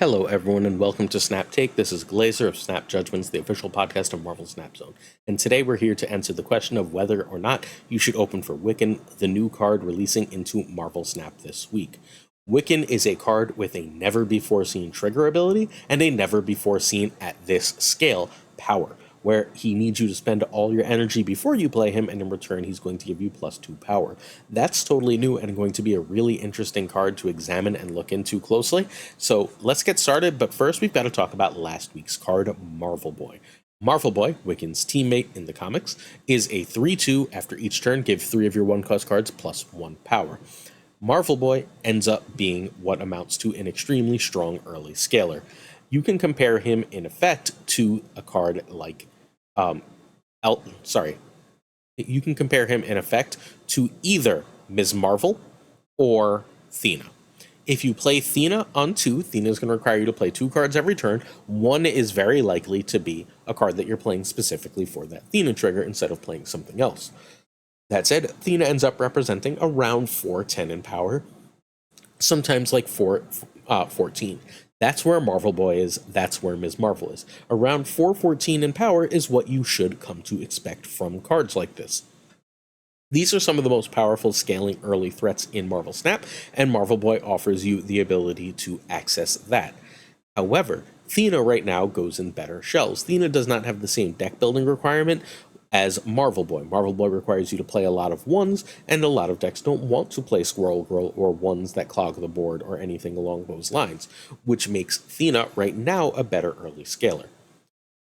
Hello, everyone, and welcome to Snap Take. This is Glazer of Snap Judgments, the official podcast of Marvel Snap Zone. And today we're here to answer the question of whether or not you should open for Wiccan, the new card releasing into Marvel Snap this week. Wiccan is a card with a never-before-seen trigger ability and a never-before-seen at this scale power, where he needs you to spend all your energy before you play him, and in return he's going to give you +2 power. That's totally new and going to be a really interesting card to examine and look into closely. So let's get started, but first we've got to talk about last week's card, Marvel Boy. Marvel Boy, Wiccan's teammate in the comics, is a 3/2. After each turn, give 3 of your 1-cost cards +1 power. Marvel Boy ends up being what amounts to an extremely strong early scaler. You can compare him in effect to a card like you can compare him in effect to either Ms. Marvel or Thena. If you play Thena on 2, Thena is going to require you to play 2 cards every turn. 1 is very likely to be a card that you're playing specifically for that Thena trigger instead of playing something else. That said, Thena ends up representing around 410 in power, sometimes like 14. That's where Marvel Boy is, that's where Ms. Marvel is. Around 414 in power is what you should come to expect from cards like this. These are some of the most powerful scaling early threats in Marvel Snap, and Marvel Boy offers you the ability to access that. However, Thena right now goes in better shells. Thena does not have the same deck building requirement as Marvel Boy. Marvel Boy requires you to play a lot of 1s, and a lot of decks don't want to play Squirrel Girl or 1s that clog the board or anything along those lines, which makes Thena right now a better early scaler.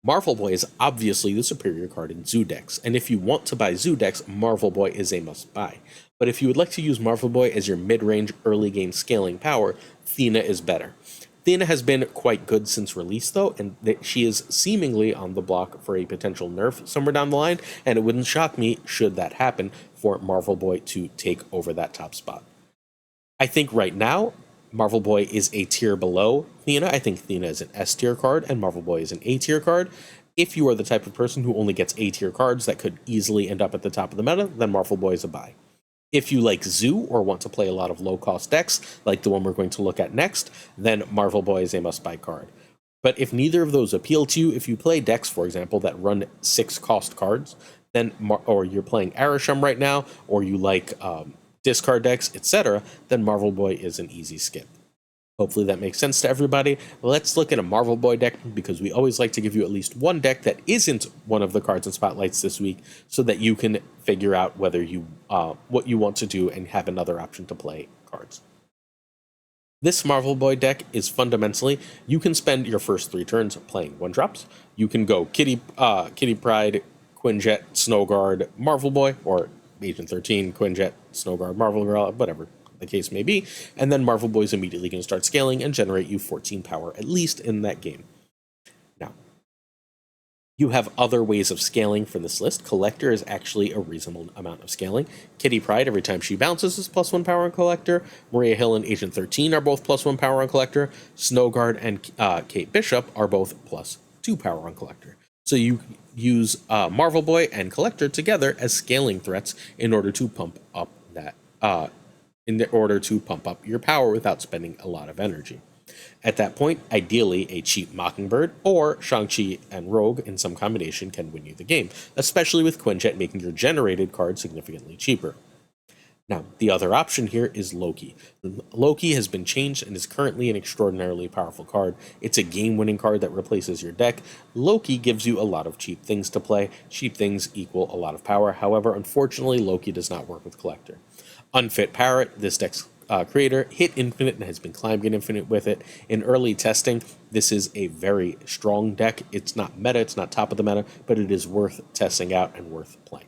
Marvel Boy is obviously the superior card in Zoo decks, and if you want to buy Zoo decks, Marvel Boy is a must-buy. But if you would like to use Marvel Boy as your mid-range early game scaling power, Thena is better. Thena has been quite good since release, though, and she is seemingly on the block for a potential nerf somewhere down the line, and it wouldn't shock me, should that happen, for Marvel Boy to take over that top spot. I think right now, Marvel Boy is a tier below Thena. I think Thena is an S-tier card, and Marvel Boy is an A-tier card. If you are the type of person who only gets A-tier cards that could easily end up at the top of the meta, then Marvel Boy is a buy. If you like Zoo or want to play a lot of low-cost decks, like the one we're going to look at next, then Marvel Boy is a must-buy card. But if neither of those appeal to you, if you play decks, for example, that run 6-cost cards, then or you're playing Arishem right now, or you like discard decks, etc., then Marvel Boy is an easy skip. Hopefully that makes sense to everybody. Let's look at a Marvel Boy deck, because we always like to give you at least one deck that isn't one of the cards and spotlights this week, so that you can figure out whether you what you want to do and have another option to play cards. This Marvel Boy deck is fundamentally, you can spend your first 3 turns playing 1-drops. You can go Kitty Pryde, Quinjet, Snowguard, Marvel Boy, or Agent 13, Quinjet, Snowguard, Marvel Girl, whatever the case may be, and then Marvel Boy is immediately going to start scaling and generate you 14 power, at least in that game. Now, you have other ways of scaling for this list. Collector is actually a reasonable amount of scaling. Kitty Pryde, every time she bounces, is +1 power on Collector. Maria Hill and Agent 13 are both +1 power on Collector. Snowguard and Kate Bishop are both +2 power on Collector. So you use Marvel Boy and Collector together as scaling threats in order to pump up your power without spending a lot of energy. At that point, ideally, a cheap Mockingbird or Shang-Chi and Rogue in some combination can win you the game, especially with Quinjet making your generated card significantly cheaper. Now, the other option here is Loki. Loki has been changed and is currently an extraordinarily powerful card. It's a game-winning card that replaces your deck. Loki gives you a lot of cheap things to play. Cheap things equal a lot of power. However, unfortunately, Loki does not work with Collector. Unfit Parrot, this deck's creator, hit Infinite and has been climbing Infinite with it. In early testing, this is a very strong deck. It's not meta, it's not top of the meta, but it is worth testing out and worth playing.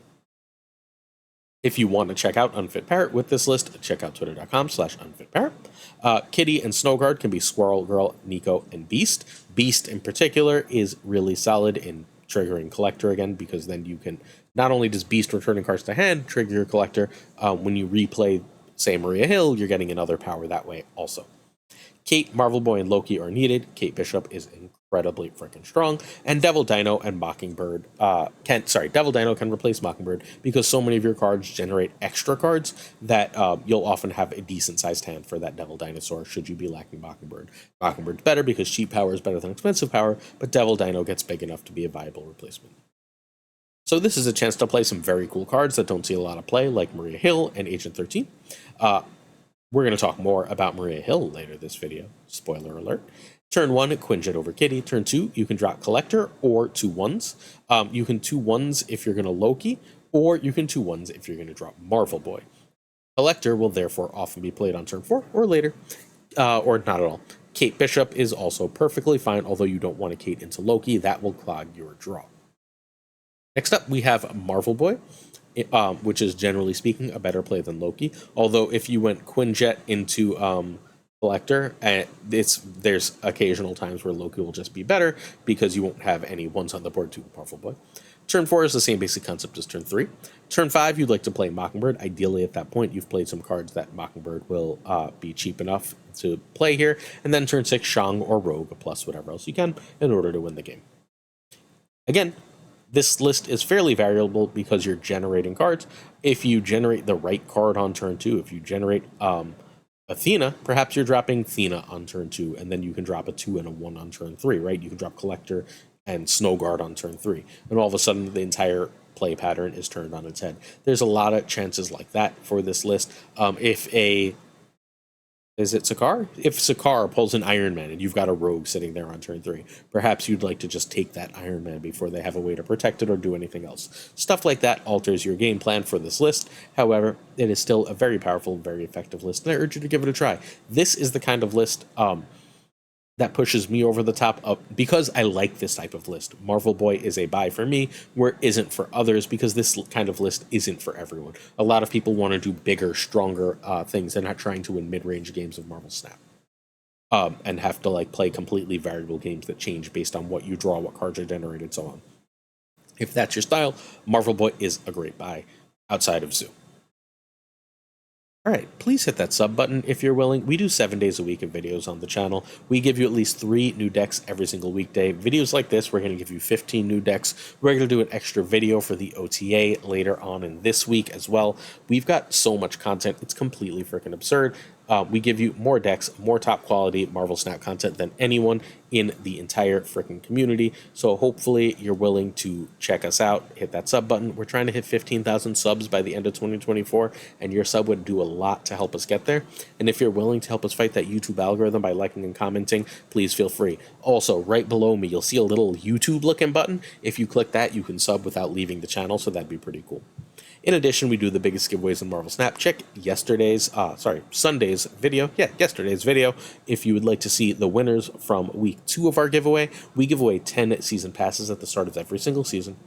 If you want to check out Unfit Parrot with this list, check out twitter.com/unfitparrot. Kitty and Snowguard can be Squirrel Girl, Nico, and Beast. Beast in particular is really solid in triggering Collector again, because then you can, not only does Beast returning cards to hand trigger your Collector, when you replay, say, Maria Hill, you're getting another power that way also. Kate, Marvel Boy, and Loki are needed. Kate Bishop is incredible incredibly freaking strong. And Devil Dino and Mockingbird Devil Dino can replace Mockingbird because so many of your cards generate extra cards that you'll often have a decent sized hand for that Devil Dinosaur should you be lacking Mockingbird. Mockingbird's better because cheap power is better than expensive power, but Devil Dino gets big enough to be a viable replacement. So this is a chance to play some very cool cards that don't see a lot of play, like Maria Hill and Agent 13. We're going to talk more about Maria Hill later this video. Spoiler alert. Turn 1, Quinjet over Kitty. Turn 2, you can drop Collector or 2 1s. You can 2 1s if you're going to Loki, or you can 2 1s if you're going to drop Marvel Boy. Collector will therefore often be played on turn 4 or later, or not at all. Kate Bishop is also perfectly fine, although you don't want to Kate into Loki. That will clog your draw. Next up, we have Marvel Boy, which is generally speaking a better play than Loki. Although if you went Quinjet into Collector, there's occasional times where Loki will just be better because you won't have any ones on the board to Marvel Boy. Turn 4 is the same basic concept as turn 3. Turn 5, you'd like to play Mockingbird. Ideally, at that point, you've played some cards that Mockingbird will be cheap enough to play here. And then turn 6, Shang or Rogue, plus whatever else you can in order to win the game. Again, this list is fairly variable because you're generating cards. If you generate the right card on turn 2, if you generate Athena, perhaps you're dropping Thena on turn 2, and then you can drop a 2 and a 1 on turn 3, right? You can drop Collector and Snow Guard on turn 3, and all of a sudden the entire play pattern is turned on its head. There's a lot of chances like that for this list. Is it Tuccrr? If Tuccrr pulls an Iron Man and you've got a Rogue sitting there on turn 3, perhaps you'd like to just take that Iron Man before they have a way to protect it or do anything else. Stuff like that alters your game plan for this list. However, it is still a very powerful, very effective list, and I urge you to give it a try. This is the kind of list that pushes me over the top because I like this type of list. Marvel Boy is a buy for me, where it isn't for others, because this kind of list isn't for everyone. A lot of people want to do bigger, stronger things. They're not trying to win mid-range games of Marvel Snap. And have to play completely variable games that change based on what you draw, what cards are generated, so on. If that's your style, Marvel Boy is a great buy outside of Zoo. Alright, please hit that sub button if you're willing. We do 7 days a week of videos on the channel. We give you at least 3 new decks every single weekday. Videos like this, we're going to give you 15 new decks. We're going to do an extra video for the OTA later on in this week as well. We've got so much content, it's completely freaking absurd. We give you more decks, more top quality Marvel Snap content than anyone in the entire freaking community. So hopefully you're willing to check us out. Hit that sub button. We're trying to hit 15,000 subs by the end of 2024, and your sub would do a lot to help us get there. And if you're willing to help us fight that YouTube algorithm by liking and commenting, please feel free. Also, right below me, you'll see a little YouTube looking button. If you click that, you can sub without leaving the channel, so that'd be pretty cool. In addition, we do the biggest giveaways in Marvel Snap. Check Sunday's video. Yeah, yesterday's video. If you would like to see the winners from week 2 of our giveaway, we give away 10 season passes at the start of every single season.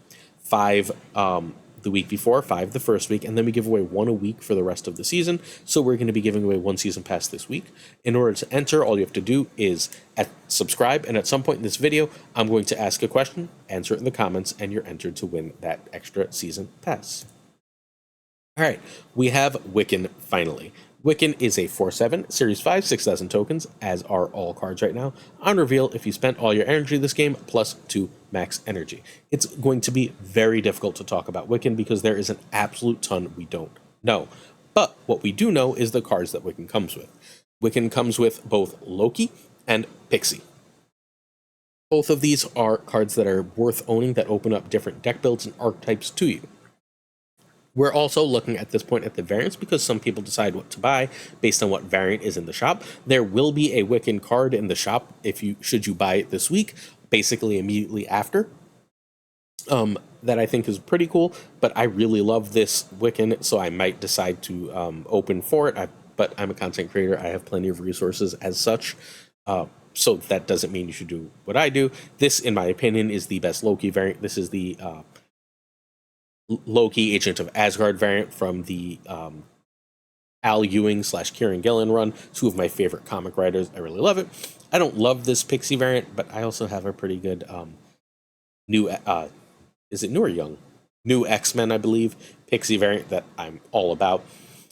5 the week before, 5 the first week, and then we give away 1 a week for the rest of the season. So we're going to be giving away 1 season pass this week. In order to enter, all you have to do is subscribe, and at some point in this video, I'm going to ask a question, answer it in the comments, and you're entered to win that extra season pass. Alright, we have Wiccan finally. Wiccan is a 4/7, Series 5, 6,000 tokens, as are all cards right now. On reveal, if you spent all your energy this game, plus 2 max energy. It's going to be very difficult to talk about Wiccan because there is an absolute ton we don't know. But what we do know is the cards that Wiccan comes with. Wiccan comes with both Loki and Pixie. Both of these are cards that are worth owning, that open up different deck builds and archetypes to you. We're also looking at this point at the variants because some people decide what to buy based on what variant is in the shop. There will be a Wiccan card in the shop should you buy it this week, basically immediately after. That I think is pretty cool, but I really love this Wiccan, so I might decide to open for it. But I'm a content creator. I have plenty of resources as such. So that doesn't mean you should do what I do. This, in my opinion, is the best Loki variant. This is the Loki Agent of Asgard variant from the Al Ewing / Kieran Gillen run. 2 of my favorite comic writers. I really love it. I don't love this Pixie variant, but I also have a pretty good new, is it new or young? New X-Men, I believe, Pixie variant that I'm all about.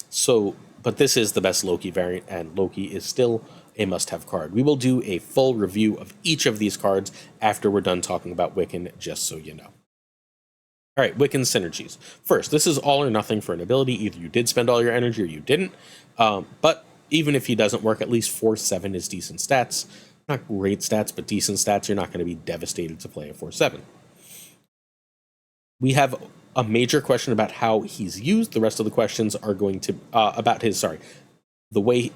So, but this is the best Loki variant, and Loki is still a must-have card. We will do a full review of each of these cards after we're done talking about Wiccan, just so you know. All right, Wiccan synergies. First, this is all or nothing for an ability. Either you did spend all your energy or you didn't. But even if he doesn't work, at least 4/7 is decent stats. Not great stats, but decent stats. You're not going to be devastated to play a 4/7. We have a major question about how he's used. The rest of the questions are going to about his the way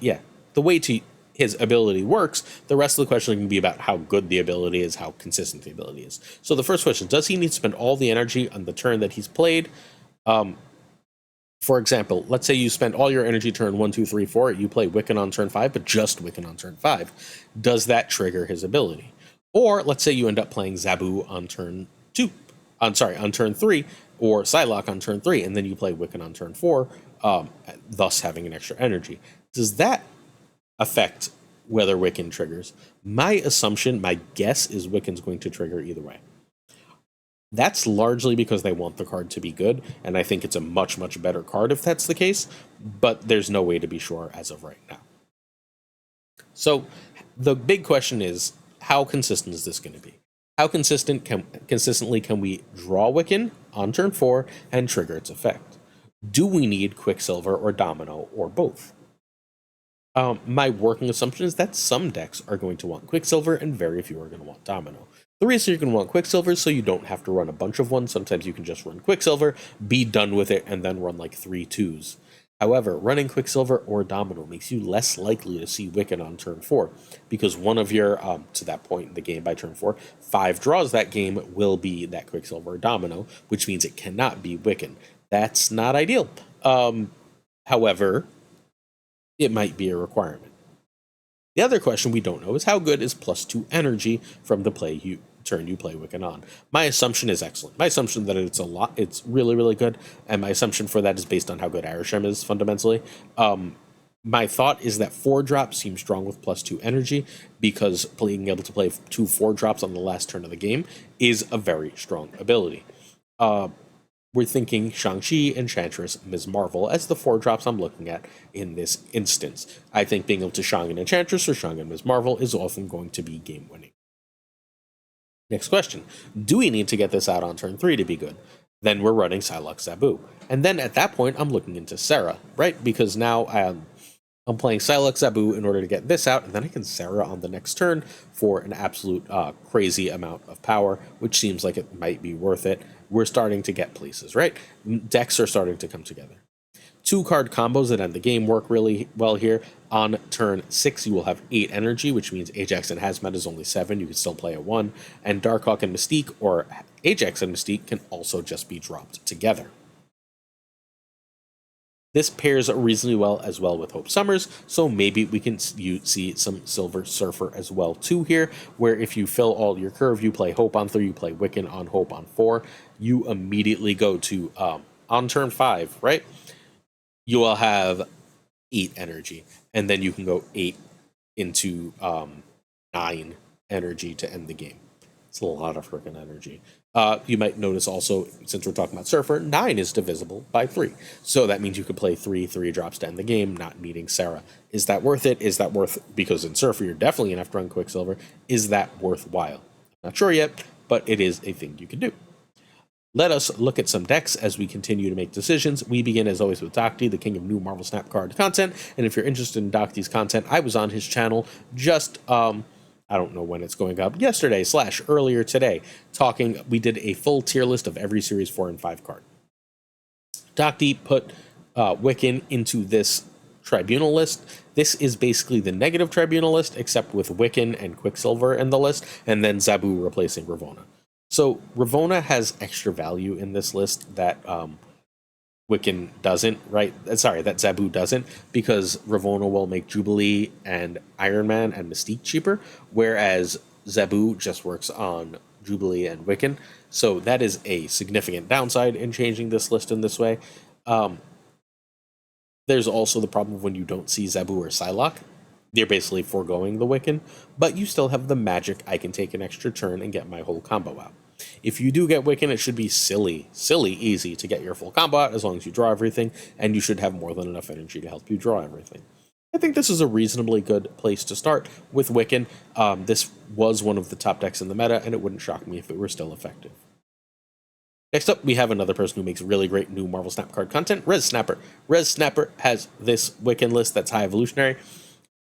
his ability works. The rest of the question can be about how good the ability is, how consistent the ability is. So the first question: does he need to spend all the energy on the turn that he's played? For example, let's say you spend all your energy turn 1, 2, 3, 4. You play Wiccan on turn 5, but just Wiccan on turn 5. Does that trigger his ability? Or let's say you end up playing Zabu on turn 2. On turn 3, or Psylocke on turn 3, and then you play Wiccan on turn 4, thus having an extra energy. Does that affect whether Wiccan triggers? My assumption, my guess, is Wiccan's going to trigger either way. That's largely because they want the card to be good, and I think it's a much, much better card if that's the case, but there's no way to be sure as of right now. So the big question is, how consistent is this going to be? How consistently can we draw Wiccan on turn 4 and trigger its effect? Do we need Quicksilver or Domino or both? My working assumption is that some decks are going to want Quicksilver and very few are going to want Domino. The reason you're going to want Quicksilver is so you don't have to run a bunch of ones. Sometimes you can just run Quicksilver, be done with it, and then run like 3 2s. However, running Quicksilver or Domino makes you less likely to see Wiccan on turn 4, because one of your, to that point in the game by turn 4, 5 draws that game will be that Quicksilver or Domino, which means it cannot be Wiccan. That's not ideal. However, it might be a requirement. The other question we don't know is how good is +2 energy from the turn you play Wiccan on. My assumption is excellent. My assumption that it's really, really good, and my assumption for that is based on how good arishem is fundamentally. My thought is that 4-drop seems strong with +2 energy, because being able to play 2 4-drops on the last turn of the game is a very strong ability. We're thinking Shang-Chi, Enchantress, Ms. Marvel as the 4-drops I'm looking at in this instance. I think being able to Shang and Enchantress or Shang and Ms. Marvel is often going to be game-winning. Next question. Do we need to get this out on turn 3 to be good? Then we're running Psylocke Zabu. And then at that point, I'm looking into Sarah, right? Because now I'm playing Psylocke Zabu in order to get this out, and then I can Sarah on the next turn for an absolute crazy amount of power, which seems like it might be worth it. We're starting to get places, right? Decks are starting to come together. 2-card combos that end the game work really well here. On turn 6, you will have 8 energy, which means Ajax and Hazmat is only 7. You can still play a 1. And Darkhawk and Mystique, or Ajax and Mystique, can also just be dropped together. This pairs reasonably well as well with Hope Summers, so maybe we can see some Silver Surfer as well too here, where if you fill all your curve, you play Hope on 3, you play Wiccan on Hope on 4, you immediately go to, on turn 5, right? You will have 8 energy, and then you can go 8 into 9 energy to end the game. It's a lot of freaking energy. You might notice also, since we're talking about Surfer, 9 is divisible by 3. So that means you could play 3 3-drops to end the game, not needing Sarah. Is that worth it? Is that worth, because in Surfer you're definitely going to have to run Quicksilver. Is that worthwhile? Not sure yet, but it is a thing you can do. Let us look at some decks as we continue to make decisions. We begin, as always, with Docty, the king of new Marvel Snap card content. And if you're interested in Docty's content, I was on his channel just, I don't know when it's going up, yesterday / earlier today, we did a full tier list of every Series 4 and 5 card. Docty put Wiccan into this Tribunal list. This is basically the negative Tribunal list, except with Wiccan and Quicksilver in the list, and then Zabu replacing Ravonna. So Ravonna has extra value in this list that Wiccan doesn't, right? Sorry, that Zabu doesn't, because Ravonna will make Jubilee and Iron Man and Mystique cheaper, whereas Zabu just works on Jubilee and Wiccan. So that is a significant downside in changing this list in this way. There's also the problem of when you don't see Zabu or Psylocke. They're basically foregoing the Wiccan, but you still have the magic. I can take an extra turn and get my whole combo out. If you do get Wiccan, it should be silly easy to get your full combo out as long as you draw everything, and you should have more than enough energy to help you draw everything. I think this is a reasonably good place to start with Wiccan. This was one of the top decks in the meta, and it wouldn't shock me if it were still effective. Next up, we have another person who makes really great new Marvel Snap card content, Res Snapper. Res Snapper has this Wiccan list that's high evolutionary.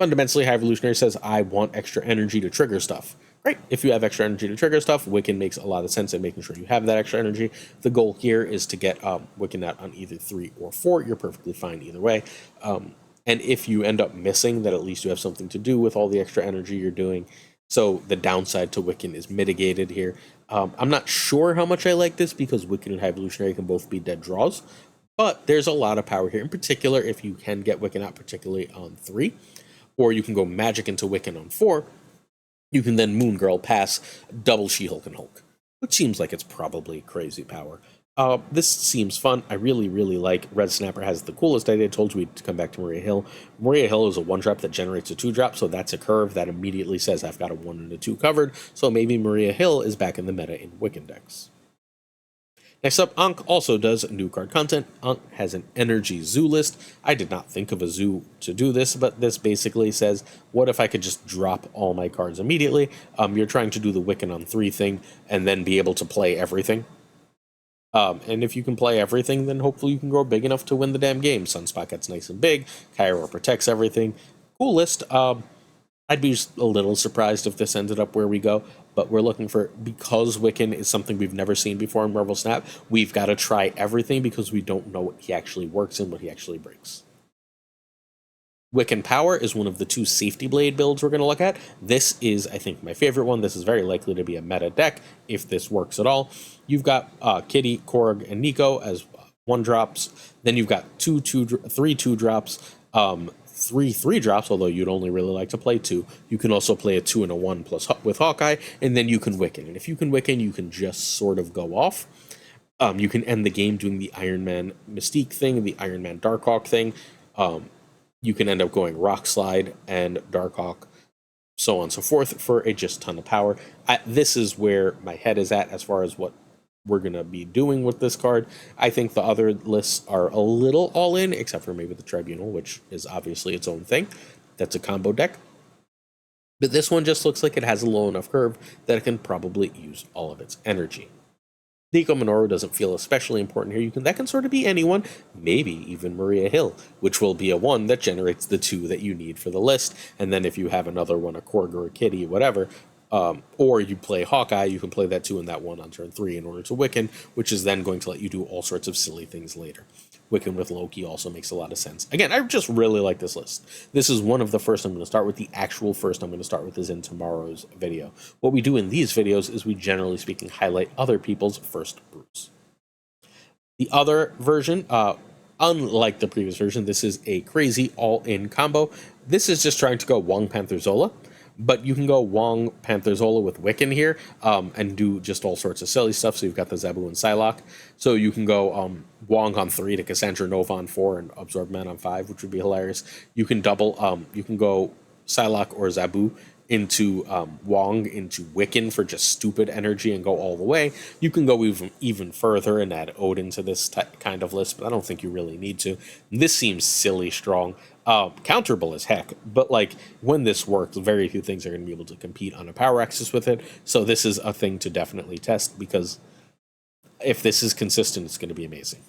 Fundamentally, high evolutionary says, I want extra energy to trigger stuff. Great. If you have extra energy to trigger stuff, Wiccan makes a lot of sense in making sure you have that extra energy. The goal here is to get Wiccan out on either 3 or 4. You're perfectly fine either way. And if you end up missing, that at least you have something to do with all the extra energy you're doing. So the downside to Wiccan is mitigated here. I'm not sure how much I like this because Wiccan and High Evolutionary can both be dead draws. But there's a lot of power here. In particular, if you can get Wiccan out, particularly on 3. Or you can go Magic into Wiccan on 4. You can then Moon Girl pass double She-Hulk and Hulk, which seems like it's probably crazy power. This seems fun. I really, really like Red Snapper has the coolest idea. I told you we'd come back to Maria Hill. Maria Hill is a 1-drop that generates a 2-drop, so that's a curve that immediately says I've got a 1 and a 2 covered, so maybe Maria Hill is back in the meta in Wiccan decks. Next up, Ankh also does new card content. Ankh has an energy zoo list. I did not think of a zoo to do this, but this basically says, what if I could just drop all my cards immediately? You're trying to do the Wiccan on 3 thing and then be able to play everything. And if you can play everything, then hopefully you can grow big enough to win the damn game. Sunspot gets nice and big. Cairo protects everything. Cool list. I'd be just a little surprised if this ended up where we go, but we're looking for, because Wiccan is something we've never seen before in Marvel Snap, we've got to try everything because we don't know what he actually works in, what he actually breaks. Wiccan Power is one of the 2 Safety Blade builds we're going to look at. This is, I think, my favorite one. This is very likely to be a meta deck if this works at all. You've got Kitty, Korg, and Nico as 1-drops. Then you've got 3 2-drops, 3 3-drops, although you'd only really like to play 2. You can also play a 2 and a 1 plus with Hawkeye, and then you can Wiccan. And if you can Wiccan, you can just sort of go off. You can end the game doing the Iron Man Mystique thing, the Iron Man Darkhawk thing. You can end up going Rock Slide and Darkhawk, so on and so forth, for a just ton of power. This is where my head is at as far as what we're going to be doing with this card. I think the other lists are a little all-in, except for maybe the Tribunal, which is obviously its own thing. That's a combo deck. But this one just looks like it has a low enough curve that it can probably use all of its energy. Nico Minoru doesn't feel especially important here. That can sort of be anyone, maybe even Maria Hill, which will be a 1 that generates the 2 that you need for the list. And then if you have another one, a Korg or a Kitty, whatever, or you play Hawkeye, you can play that 2 and that 1 on turn 3 in order to Wiccan, which is then going to let you do all sorts of silly things later. Wiccan with Loki also makes a lot of sense. Again, I just really like this list. This is one of the first I'm going to start with. The actual first I'm going to start with is in tomorrow's video. What we do in these videos is we, generally speaking, highlight other people's first brews. The other version, unlike the previous version, this is a crazy all-in combo. This is just trying to go Wong Panther Zola. But you can go Wong, Panther Zola with Wiccan here, and do just all sorts of silly stuff. So you've got the Zabu and Psylocke. So you can go Wong on 3 to Cassandra Nova on 4 and Absorb Man on 5, which would be hilarious. You can double, you can go Psylocke or Zabu into Wong into Wiccan for just stupid energy and go all the way. You can go even further and add Odin to this kind of list, but I don't think you really need to. This seems silly strong. Counterable as heck, but like when this works, very few things are going to be able to compete on a power axis with it. So this is a thing to definitely test, because if this is consistent, it's going to be amazing.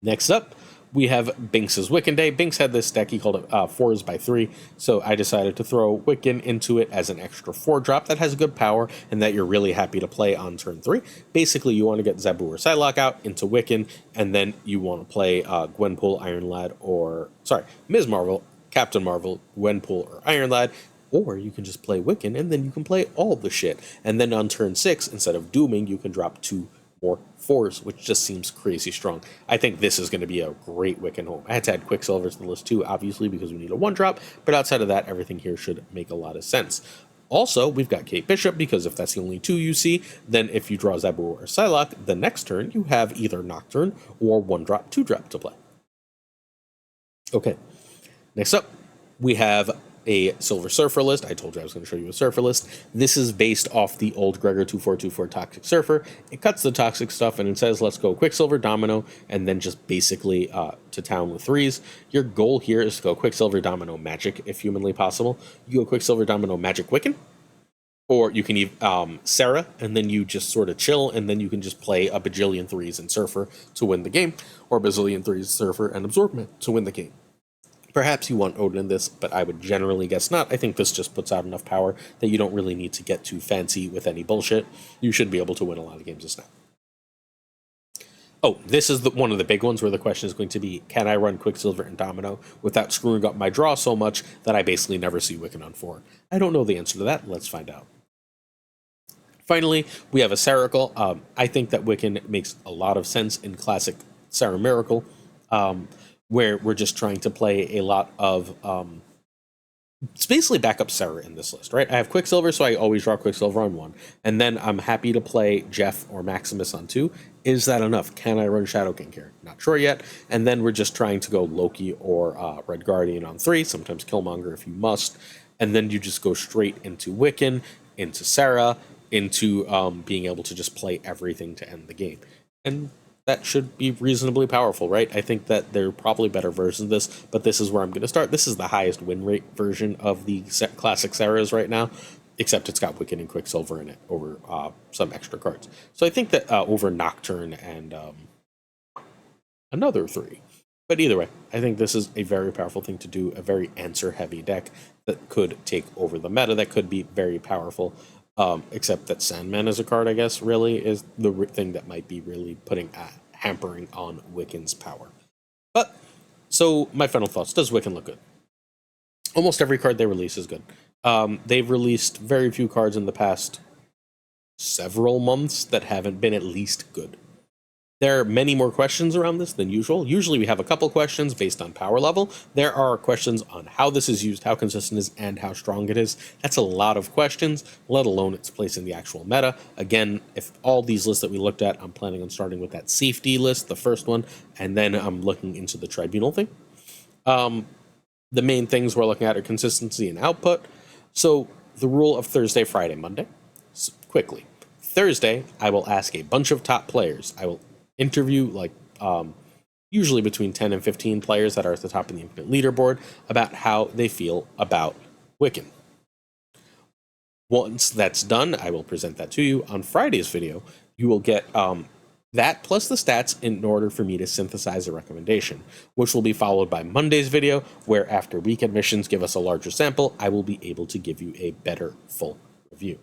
Next up, we have Binks's Wiccan Day. Binks had this deck, he called it 4s by 3, so I decided to throw Wiccan into it as an extra 4-drop that has good power and that you're really happy to play on turn 3. Basically, you want to get Zabu or Psylocke out into Wiccan, and then you want to play Gwenpool, Iron Lad, or, sorry, Ms. Marvel, Captain Marvel, Gwenpool, or Iron Lad, or you can just play Wiccan, and then you can play all the shit. And then on turn 6, instead of dooming, you can drop 2 more 4s, which just seems crazy strong. I think this is going to be a great Wiccan home. I had to add Quicksilver to the list too, obviously, because we need a 1-drop, but outside of that, everything here should make a lot of sense. Also, we've got Kate Bishop, because if that's the only 2 you see, then if you draw Zabu or Psylocke, the next turn you have either Nocturne or 1-drop, 2-drop to play. Okay, next up, we have a Silver Surfer list. I told you I was going to show you a Surfer list. This is based off the old Gregor2424 Toxic Surfer. It cuts the toxic stuff and it says, let's go Quicksilver, Domino, and then just basically to town with 3s. Your goal here is to go Quicksilver, Domino, Magic, if humanly possible. You go Quicksilver, Domino, Magic, Wiccan. Or you can even Sarah, and then you just sort of chill, and then you can just play a bajillion 3s and Surfer to win the game, or a bazillion 3s, Surfer, and Absorbment to win the game. Perhaps you want Odin in this, but I would generally guess not. I think this just puts out enough power that you don't really need to get too fancy with any bullshit. You should be able to win a lot of games this now. Oh, this is one of the big ones where the question is going to be, can I run Quicksilver and Domino without screwing up my draw so much that I basically never see Wiccan on 4? I don't know the answer to that. Let's find out. Finally, we have a Saracle. I think that Wiccan makes a lot of sense in classic Sarah Miracle, where we're just trying to play a lot of... it's basically backup Sarah in this list, right? I have Quicksilver, so I always draw Quicksilver on 1. And then I'm happy to play Jeff or Maximus on 2. Is that enough? Can I run Shadow King here? Not sure yet. And then we're just trying to go Loki or Red Guardian on 3, sometimes Killmonger if you must. And then you just go straight into Wiccan, into Sarah, into being able to just play everything to end the game. And that should be reasonably powerful, right? I think that there are probably better versions of this, but this is where I'm going to start. This is the highest win rate version of the classic Sarahs right now, except it's got Wiccan and Quicksilver in it over some extra cards. So I think that over Nocturne and another 3. But either way, I think this is a very powerful thing to do, a very answer-heavy deck that could take over the meta, that could be very powerful. Except that Sandman as a card, I guess, really is the thing that might be really hampering on Wiccan's power. But, so my final thoughts. Does Wiccan look good? Almost every card they release is good. They've released very few cards in the past several months that haven't been at least good. There are many more questions around this than usual. Usually we have a couple questions based on power level. There are questions on how this is used, how consistent it is, and how strong it is. That's a lot of questions, let alone its place in the actual meta. Again, if all these lists that we looked at, I'm planning on starting with that safety list, the first one, and then I'm looking into the tribunal thing. The main things we're looking at are consistency and output. So the rule of Thursday, Friday, Monday. So quickly. Thursday, I will ask a bunch of top players. I will interview usually between 10 and 15 players that are at the top of the Infinite Leaderboard about how they feel about Wiccan. Once that's done, I will present that to you. On Friday's video, you will get that plus the stats in order for me to synthesize a recommendation, which will be followed by Monday's video, where after week admissions give us a larger sample, I will be able to give you a better full review.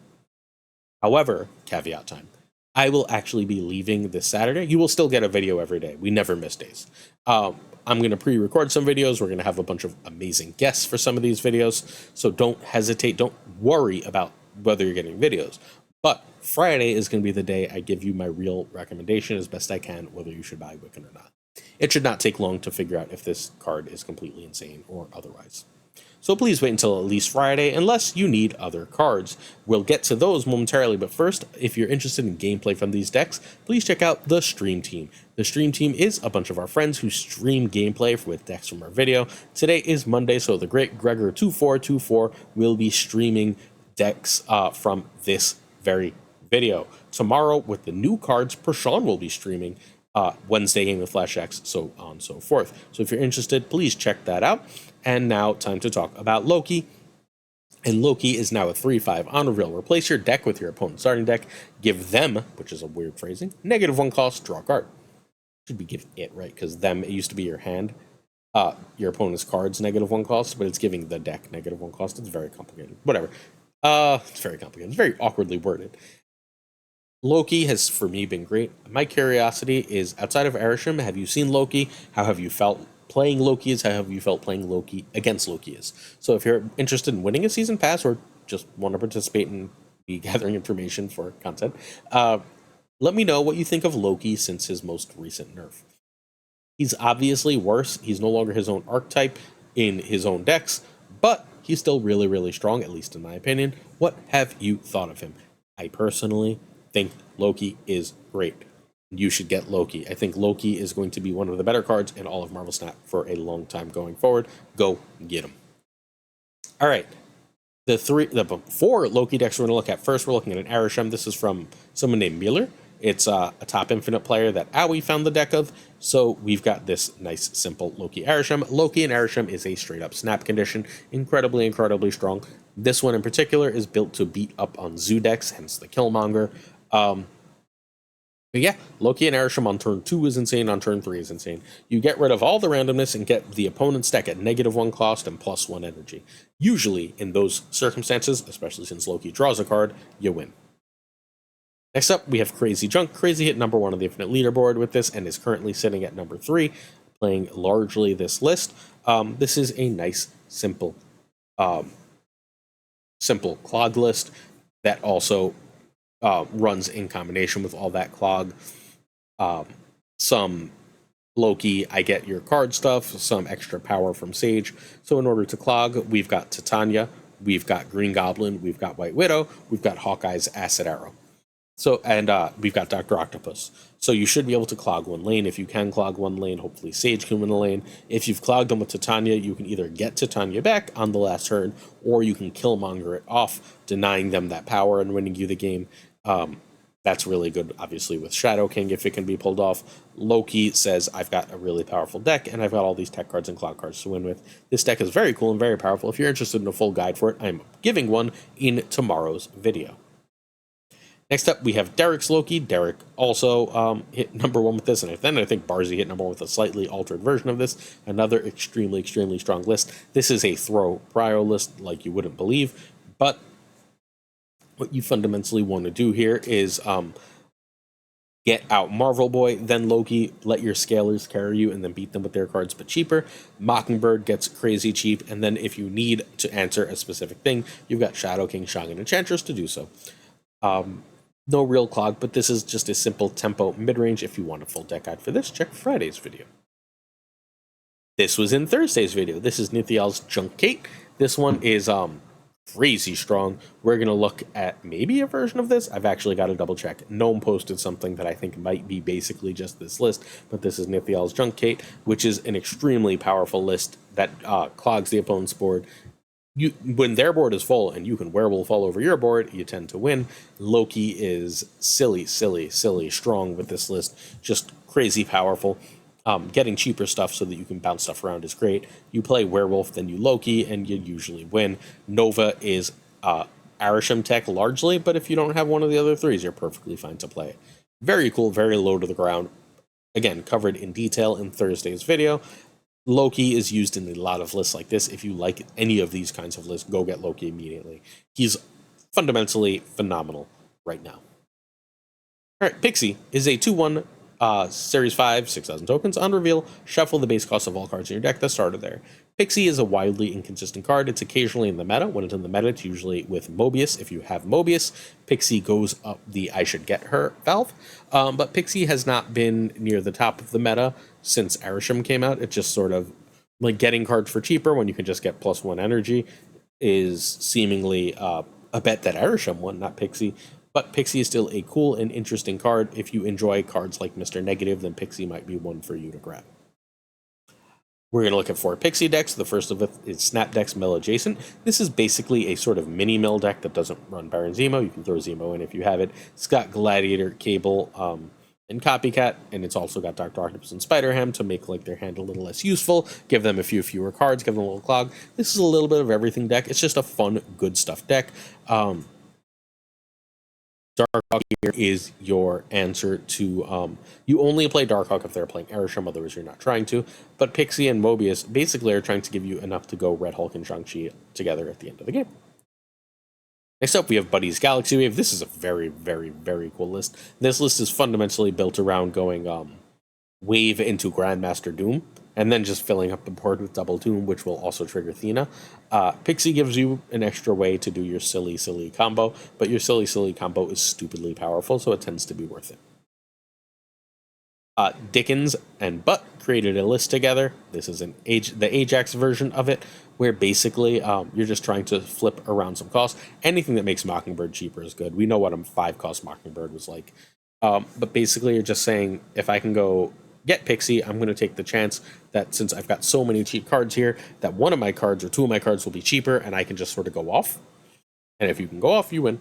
However, caveat time. I will actually be leaving this Saturday. You will still get a video every day. We never miss days. I'm going to pre-record some videos. We're going to have a bunch of amazing guests for some of these videos. So don't hesitate. Don't worry about whether you're getting videos. But Friday is going to be the day I give you my real recommendation as best I can, whether you should buy Wiccan or not. It should not take long to figure out if this card is completely insane or otherwise. So please wait until at least Friday, unless you need other cards. We'll get to those momentarily, but first, if you're interested in gameplay from these decks, please check out the Stream Team. The Stream Team is a bunch of our friends who stream gameplay with decks from our video. Today is Monday, so the great Gregor2424 will be streaming decks from this very video. Tomorrow, with the new cards, Prashaun will be streaming Wednesday GamingwithFlashX, so on and so forth. So if you're interested, please check that out. And now, time to talk about Loki. And Loki is now a 3/5 on reveal. Replace your deck with your opponent's starting deck. Give them, which is a weird phrasing, -1 cost, draw a card. Should be give it, right? Because them, it used to be your hand. Your opponent's cards, -1 cost, but it's giving the deck -1 cost. It's very complicated. Whatever. It's very complicated. It's very awkwardly worded. Loki has, for me, been great. My curiosity is, outside of arishem, have you seen Loki? How have you felt playing Loki is? How have you felt playing Loki against Loki is? So if you're interested in winning a season pass or just want to participate and be gathering information for content, let me know what you think of Loki since his most recent nerf. He's obviously worse. He's no longer his own archetype in his own decks, but he's still really, really strong, at least in my opinion. What have you thought of him? I personally think Loki is great. You should get Loki. I think Loki is going to be one of the better cards in all of Marvel Snap for a long time going forward. Go get him. All right. The four Loki decks we're going to look at. First, we're looking at an Arishem. This is from someone named Mueller. It's a top infinite player that Owie found the deck of. So we've got this nice, simple Loki Arishem. Loki and Arishem is a straight-up snap condition. Incredibly, incredibly strong. This one in particular is built to beat up on Zoo decks, hence the Killmonger. But yeah, Loki and Arishem on turn 2 is insane, on turn 3 is insane. You get rid of all the randomness and get the opponent's deck at -1 cost and +1 energy. Usually, in those circumstances, especially since Loki draws a card, you win. Next up, we have Crazy Junk. Crazy hit number 1 on the Infinite Leaderboard with this and is currently sitting at number 3, playing largely this list. This is a nice, simple clog list that also runs in combination with all that clog. Some Loki, I get your card stuff, some extra power from Sage. So in order to clog, we've got Titania, we've got Green Goblin, we've got White Widow, we've got Hawkeye's Acid Arrow. So, and we've got Dr. Octopus. So you should be able to clog one lane. If you can clog one lane, hopefully Sage can win a lane. If you've clogged them with Titania, you can either get Titania back on the last turn, or you can Killmonger it off, denying them that power and winning you the game. That's really good, obviously, with Shadow King, if it can be pulled off. Loki says, I've got a really powerful deck, and I've got all these tech cards and cloud cards to win with. This deck is very cool and very powerful. If you're interested in a full guide for it, I'm giving one in tomorrow's video. Next up, we have Derek's Loki. Derek also hit number 1 with this, and then I think Barzy hit number 1 with a slightly altered version of this. Another extremely, extremely strong list. This is a throw prio list like you wouldn't believe, but what you fundamentally want to do here is get out Marvel Boy, then Loki, let your scalers carry you, and then beat them with their cards, but cheaper. Mockingbird gets crazy cheap, and then if you need to answer a specific thing, you've got Shadow King, Shang, and Enchantress to do so. No real clog, but this is just a simple tempo mid-range. If you want a full deck guide for this, check Friday's video. This was in Thursday's video. This is Nithiel's Junk Kate. This one is crazy strong. We're going to look at maybe a version of this. I've actually got to double check. Gnome posted something that I think might be basically just this list, but this is Nithiel's Junk Kate, which is an extremely powerful list that clogs the opponent's board. When their board is full and you can werewolf all over your board, you tend to win. Loki is silly strong with this list. Just crazy powerful. Getting cheaper stuff so that you can bounce stuff around is great. You play werewolf, then you Loki, and you usually win. Nova is Arishem tech largely, but if you don't have one of the other 3s, you're perfectly fine to play it. Very cool, very low to the ground. Again, covered in detail in Thursday's video. Loki is used in a lot of lists like this. If you like any of these kinds of lists, go get Loki immediately. He's fundamentally phenomenal right now. All right, Pixie is a 2/1 Series 5, 6,000 tokens. On reveal, shuffle the base cost of all cards in your deck that started there. Pixie is a wildly inconsistent card. It's occasionally in the meta. When it's in the meta, it's usually with Mobius. If you have Mobius, Pixie goes up the I should get her valve. But Pixie has not been near the top of the meta since Arishem came out. It's just sort of like getting cards for cheaper when you can just get +1 energy is seemingly a bet that Arishem won, not Pixie. But Pixie is still a cool and interesting card. If you enjoy cards like Mr. Negative, then Pixie might be one for you to grab. We're going to look at 4 Pixie decks. The first of it is Snap Decks Mill Adjacent. This is basically a sort of mini mill deck that doesn't run Baron Zemo. You can throw Zemo in if you have it. It's got Gladiator, Cable, and Copycat, and it's also got Dr. Octopus and Spider-Ham to make like their hand a little less useful, give them a few fewer cards, give them a little clog. This is a little bit of everything deck. It's just a fun, good stuff deck. Darkhawk here is your answer to, you only play Darkhawk if they're playing Arishem, otherwise you're not trying to, but Pixie and Mobius basically are trying to give you enough to go Red Hulk and Shang-Chi together at the end of the game. Next up, we have Buddy's Galaxy Wave. This is a very, very, very cool list. This list is fundamentally built around going Wave into Grandmaster Doom, and then just filling up the board with Double Doom, which will also trigger Thena. Pixie gives you an extra way to do your silly combo, but your silly combo is stupidly powerful, so it tends to be worth it. Dickens and Butt created a list together. This is the Ajax version of it, where basically you're just trying to flip around some costs. Anything that makes Mockingbird cheaper is good. We know what a 5-cost Mockingbird was like. But basically you're just saying, if I can go get Pixie, I'm going to take the chance that since I've got so many cheap cards here, that one of my cards or two of my cards will be cheaper, and I can just sort of go off. And if you can go off, you win.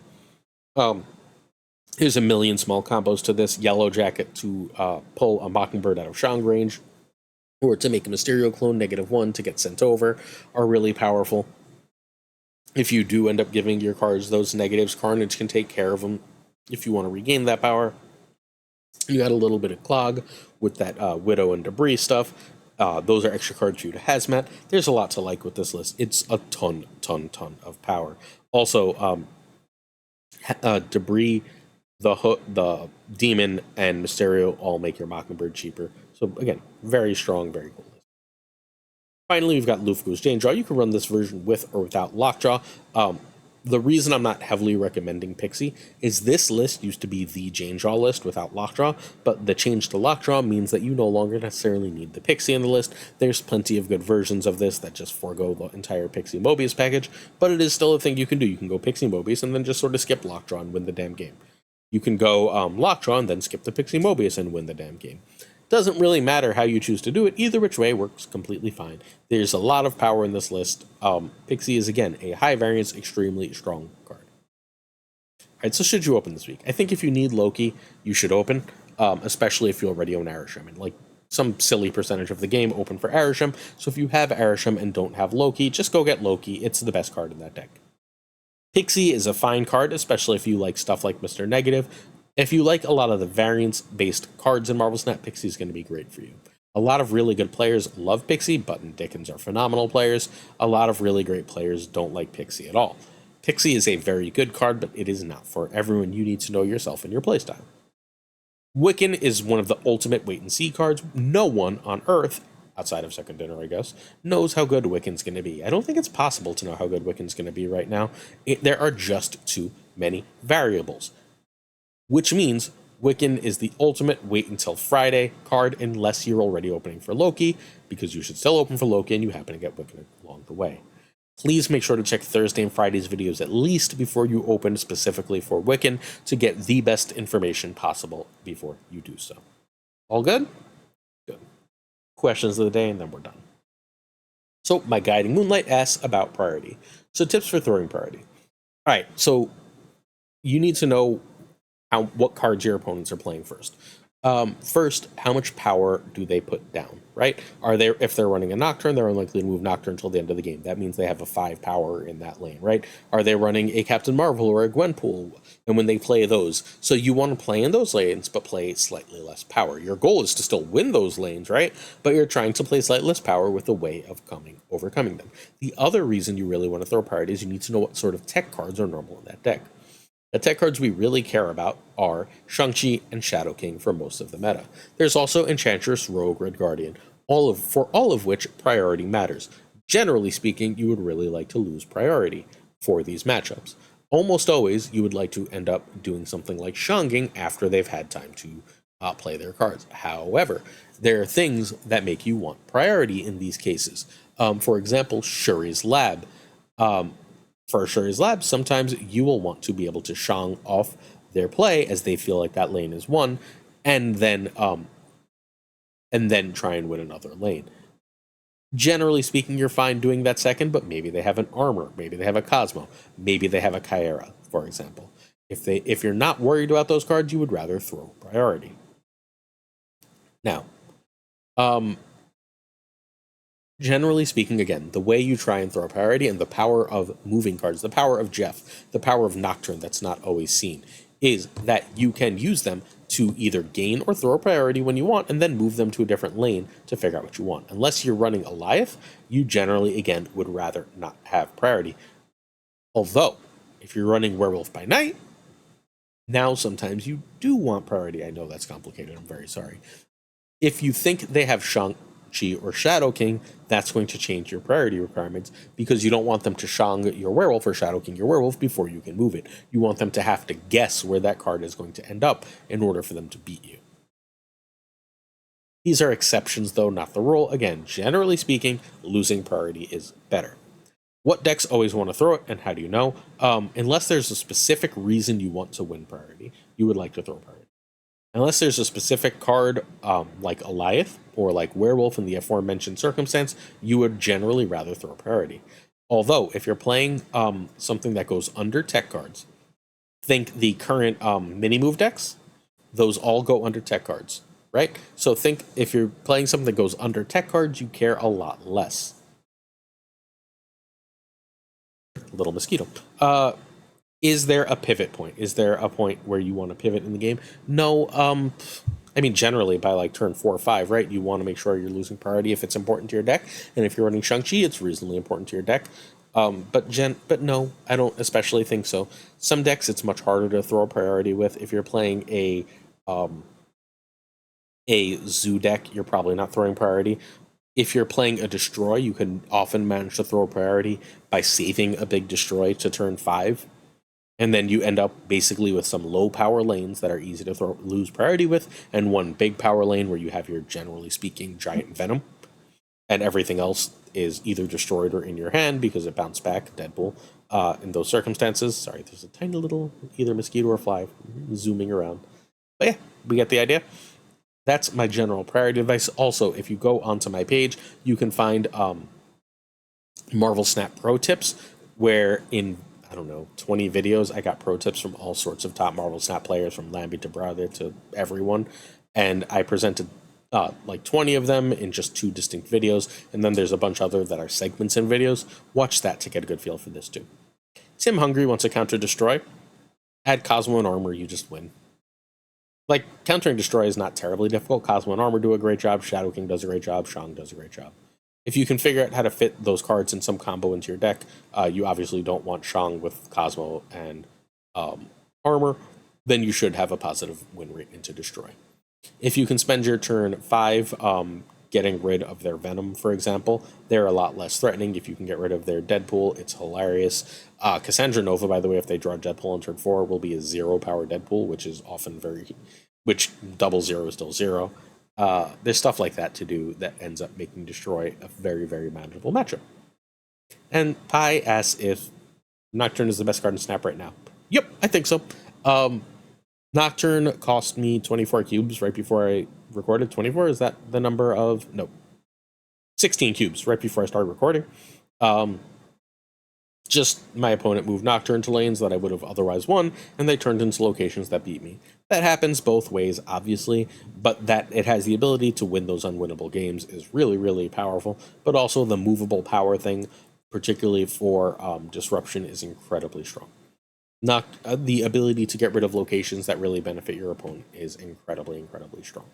There's a million small combos to this. Yellow Jacket to pull a Mockingbird out of Shang range, or to make a Mysterio clone -1 to get sent over, are really powerful. If you do end up giving your cards those negatives, Carnage can take care of them if you want to regain that power. You got a little bit of Clog with that Widow and Debris stuff. Those are extra cards for you to Hazmat. There's a lot to like with this list. It's a ton of power. Also, Debris, the Demon, and Mysterio all make your Mockingbird cheaper. So again, very strong, very cool list. Finally, we've got Luftgo's Jane Draw. You can run this version with or without Lockjaw. The reason I'm not heavily recommending Pixie is this list used to be the Jane Draw list without Lockjaw, but the change to Lockjaw means that you no longer necessarily need the Pixie in the list. There's plenty of good versions of this that just forego the entire Pixie Mobius package, but it is still a thing you can do. You can go Pixie Mobius and then just sort of skip Lockjaw and win the damn game. You can go Lockjaw and then skip the Pixie Mobius and win the damn game. Doesn't really matter how you choose to do it. Either which way works completely fine. There's a lot of power in this list. Pixie is, again, a high variance, extremely strong card. Alright, so should you open this week? I think if you need Loki, you should open, especially if you already own Arishem. And like some silly percentage of the game open for Arishem. So if you have Arishem and don't have Loki, just go get Loki. It's the best card in that deck. Pixie is a fine card, especially if you like stuff like Mr. Negative. If you like a lot of the variance-based cards in Marvel Snap, Pixie is going to be great for you. A lot of really good players love Pixie. Button and Dickens are phenomenal players. A lot of really great players don't like Pixie at all. Pixie is a very good card, but it is not for everyone. You need to know yourself and your playstyle. Wiccan is one of the ultimate wait-and-see cards. No one on Earth, outside of Second Dinner, I guess, knows how good Wiccan's going to be. I don't think it's possible to know how good Wiccan's going to be right now. There are just too many variables. Which means Wiccan is the ultimate wait until Friday card unless you're already opening for Loki, because you should still open for Loki and you happen to get Wiccan along the way. Please make sure to check Thursday and Friday's videos at least before you open specifically for Wiccan to get the best information possible before you do so. All good? Good. Questions of the day and then we're done. So my Guiding Moonlight asks about priority. So tips for throwing priority. All right, so you need to know what cards your opponents are playing first. First, how much power do they put down, right? If they're running a Nocturne, they're unlikely to move Nocturne until the end of the game. That means they have a 5 power in that lane, right? Are they running a Captain Marvel or a Gwenpool? And when they play those, so you want to play in those lanes, but play slightly less power. Your goal is to still win those lanes, right? But you're trying to play slightly less power with a way of overcoming them. The other reason you really want to throw priority is you need to know what sort of tech cards are normal in that deck. The tech cards we really care about are Shang-Chi and Shadow King for most of the meta. There's also Enchantress, Rogue, Red Guardian, for all of which priority matters. Generally speaking, you would really like to lose priority for these matchups. Almost always, you would like to end up doing something like Shanging after they've had time to play their cards. However, there are things that make you want priority in these cases. For example, Shuri's Lab. For Shuri's Lab, sometimes you will want to be able to Shang off their play as they feel like that lane is won, and then try and win another lane. Generally speaking, you're fine doing that second, but maybe they have an Armor, maybe they have a Cosmo, maybe they have a Kyera, for example. If you're not worried about those cards, you would rather throw priority. Now, generally speaking, again, the way you try and throw priority and the power of moving cards, the power of Jeff, the power of Nocturne that's not always seen, is that you can use them to either gain or throw priority when you want and then move them to a different lane to figure out what you want. Unless you're running Goliath, you generally, again, would rather not have priority. Although, if you're running Werewolf by Night, now sometimes you do want priority. I know that's complicated, I'm very sorry. If you think they have Shang-Chi or Shadow King, that's going to change your priority requirements because you don't want them to Shang your Werewolf or Shadow King your Werewolf before you can move it. You want them to have to guess where that card is going to end up in order for them to beat you. These are exceptions, though, not the rule. Again, generally speaking, losing priority is better. What decks always want to throw it, and how do you know? Unless there's a specific reason you want to win priority, you would like to throw priority. Unless there's a specific card like Goliath or like Werewolf in the aforementioned circumstance, you would generally rather throw priority. Although, if you're playing something that goes under tech cards, think the current mini move decks, those all go under tech cards, right? So think if you're playing something that goes under tech cards, you care a lot less. Little mosquito. Is there a pivot point? Is there a point where you want to pivot in the game? No. I mean, generally by like turn 4 or 5, right? You want to make sure you're losing priority if it's important to your deck, and if you're running Shang-Chi, it's reasonably important to your deck. But no, I don't especially think so. Some decks it's much harder to throw a priority with. If you're playing a zoo deck, you're probably not throwing priority. If you're playing a destroy, you can often manage to throw a priority by saving a big destroy to turn 5. And then you end up basically with some low power lanes that are easy to lose priority with, and one big power lane where you have your, generally speaking, giant venom. And everything else is either destroyed or in your hand because it bounced back, Deadpool. In those circumstances, sorry, there's a tiny little either mosquito or fly zooming around. But yeah, we get the idea. That's my general priority advice. Also, if you go onto my page, you can find Marvel Snap pro tips, where in, I don't know, 20 videos, I got pro tips from all sorts of top Marvel Snap players, from Lambie to Brother to everyone. And I presented like 20 of them in just 2 distinct videos. And then there's a bunch other that are segments in videos. Watch that to get a good feel for this too. Tim Hungry wants to counter destroy. Add Cosmo and Armor, you just win. Like, countering destroy is not terribly difficult. Cosmo and Armor do a great job. Shadow King does a great job. Shang does a great job. If you can figure out how to fit those cards in some combo into your deck, you obviously don't want Shang with Cosmo and Armor, then you should have a positive win rate into Destroy. If you can spend your turn 5 getting rid of their Venom, for example, they're a lot less threatening. If you can get rid of their Deadpool, it's hilarious. Cassandra Nova, by the way, if they draw Deadpool on turn 4, will be a 0-power Deadpool, which is often which double 0 is still 0. There's stuff like that to do that ends up making Destroy a very, very manageable matchup. And Pi asks if Nocturne is the best card in Snap right now. Yep, I think so. Nocturne cost me 24 cubes right before I recorded. 24, is that the number of... No. 16 cubes right before I started recording. Just my opponent moved Nocturne to lanes that I would have otherwise won, and they turned into locations that beat me. That happens both ways, obviously, but that it has the ability to win those unwinnable games is really, really powerful. But also the movable power thing, particularly for Disruption, is incredibly strong. The ability to get rid of locations that really benefit your opponent is incredibly, incredibly strong.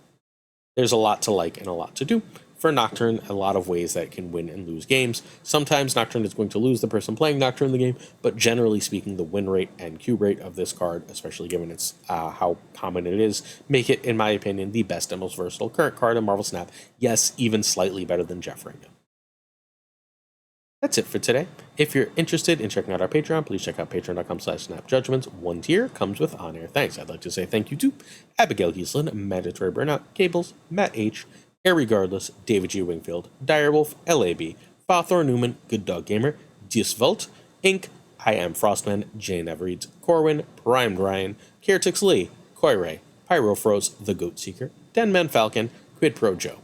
There's a lot to like and a lot to do. For Nocturne, a lot of ways that it can win and lose games. Sometimes Nocturne is going to lose the person playing Nocturne in the game, but generally speaking, the win rate and cube rate of this card, especially given its how common it is, make it, in my opinion, the best and most versatile current card in Marvel Snap. Yes, even slightly better than Jeff right now. That's it for today. If you're interested in checking out our Patreon, please check out patreon.com/snapjudgments. 1 tier comes with on-air thanks. I'd like to say thank you to Abigail Giesland, Mandatory Burnout, Cables, Matt H., Irregardless, David G. Wingfield, Direwolf, LAB, FaThorNewman, Good Dog Gamer, Disvult, Inc., I Am Frostman, Jane Evereeds, Corwin, Primed Ryan, Kertix Lee, Koiray, Pyrofroze, The Goat Seeker, Denman Falcon, Quid Pro Joe,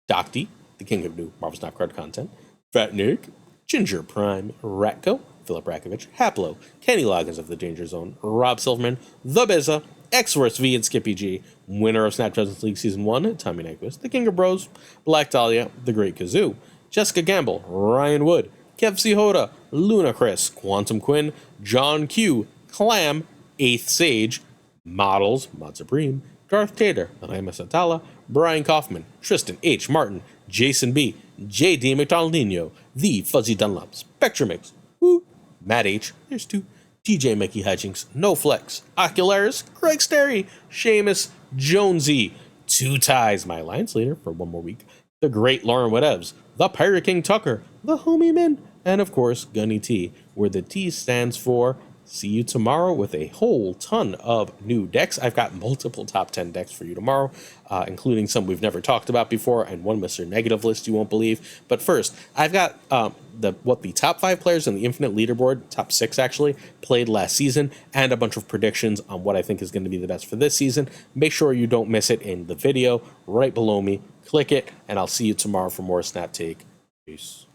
Doc D, the king of new Marvel Snap card content, Fat Nick, Ginger Prime, Ratko, Philip Rakovich, Haplo, Kenny Loggins of the Danger Zone, Rob Silverman, The Bizza, X-Force V and Skippy G, winner of Snap Judgments League Season 1, Tommy Nyquist, The King of Bros, Black Dahlia, The Great Kazoo, Jessica Gamble, Ryan Wood, Kev C. Hoda, Luna Chris, Quantum Quinn, John Q, Clam, 8th Sage, Models, Mod Supreme, Darth Tater, Rema Satala, Brian Kaufman, Tristan H. Martin, Jason B., J.D. McDonaldinho, The Fuzzy Dunlop, Spectrumix, Woo, Matt H., there's 2, TJ Mickey Hutchings, No Flex, Ocularis, Craig Sterry, Seamus, Jonesy, 2 Ties, my alliance leader for 1 more week, the great Lauren Whatevs, the Pirate King Tuccrr, the Homie Min, and of course, Gunny T, where the T stands for see you tomorrow with a whole ton of new decks. I've got multiple top 10 decks for you tomorrow, including some we've never talked about before and one Mr. Negative list you won't believe. But first, I've got what the top 5 players in the Infinite Leaderboard, top 6 actually, played last season, and a bunch of predictions on what I think is going to be the best for this season. Make sure you don't miss it in the video right below me. Click it, and I'll see you tomorrow for more Snap Take. Peace.